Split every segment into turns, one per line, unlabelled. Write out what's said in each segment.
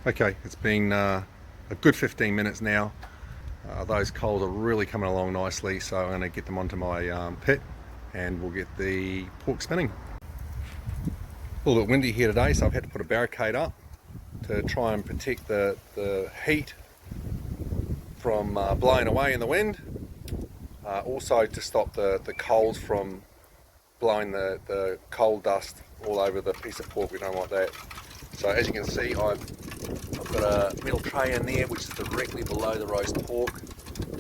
Okay, it's been a good 15 minutes now. Those coals are really coming along nicely, so I'm going to get them onto my pit and we'll get the pork spinning. A little bit windy here today, so I've had to put a barricade up to try and protect the heat from blowing away in the wind. Also to stop the coals from blowing the coal dust all over the piece of pork. We don't want that. So as you can see, I've got a metal tray in there which is directly below the roast pork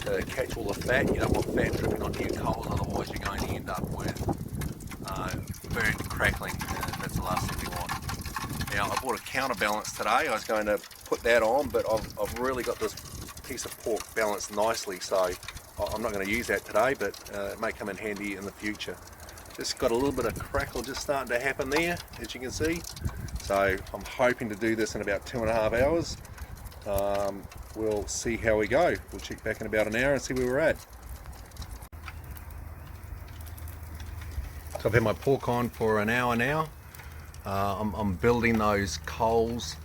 to catch all the fat. You don't want fat dripping onto your coals, otherwise you're going to end up with burnt crackling, and that's the last thing we want. Now I bought a counterbalance today. I was going to put that on, but I've really got this piece of pork balanced nicely, so I'm not going to use that today, but it may come in handy in the future. Just got a little bit of crackle just starting to happen there, as you can see. So I'm hoping to do this in about 2.5 hours. We'll see how we go. We'll check back in about an hour and see where we're at. So I've had my pork on for an hour now. I'm building those coals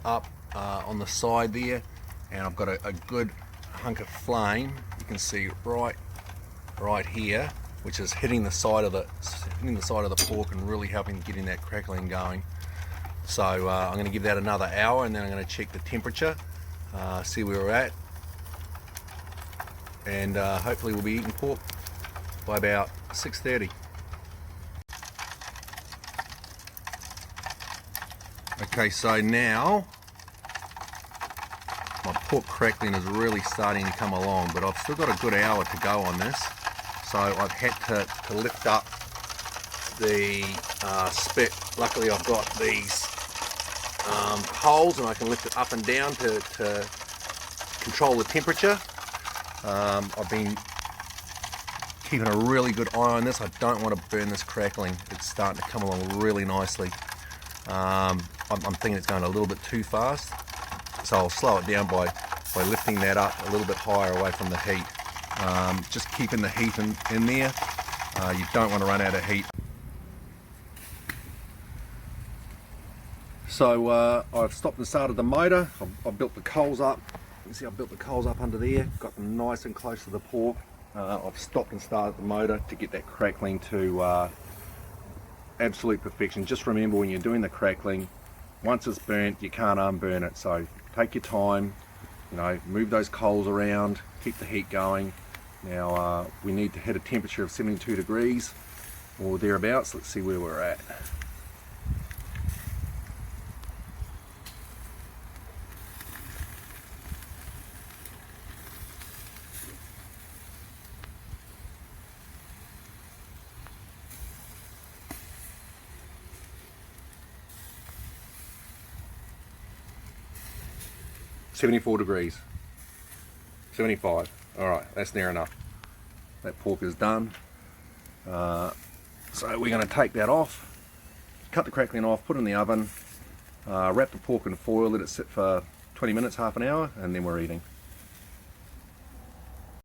up on the side there, and I've got a good hunk of flame. You can see right here, which is hitting the side of the pork and really helping getting that crackling going. So I'm going to give that another hour, and then I'm going to check the temperature, see where we're at, and hopefully we'll be eating pork by about 6:30. Okay, so now my pork crackling is really starting to come along, but I've still got a good hour to go on this. So I've had to lift up the spit. Luckily I've got these holes and I can lift it up and down to control the temperature. I've been keeping a really good eye on this. I don't want to burn this crackling. It's starting to come along really nicely. I'm thinking it's going a little bit too fast, so I'll slow it down by lifting that up a little bit higher away from the heat. Just keeping the heat in there. You don't want to run out of heat. So I've stopped and started the motor. I've built the coals up. You can see I've built the coals up under there, got them nice and close to the pork. I've stopped and started the motor to get that crackling to absolute perfection. Just remember, when you're doing the crackling, once it's burnt, you can't unburn it. So take your time, move those coals around, keep the heat going. Now we need to hit a temperature of 72 degrees or thereabouts. Let's see where we're at. $74 degrees, 75. All right, that's near enough. That pork is done. So we're going to take that off, cut the crackling off, put it in the oven, wrap the pork in foil, let it sit for 20 minutes, half an hour, and then we're eating.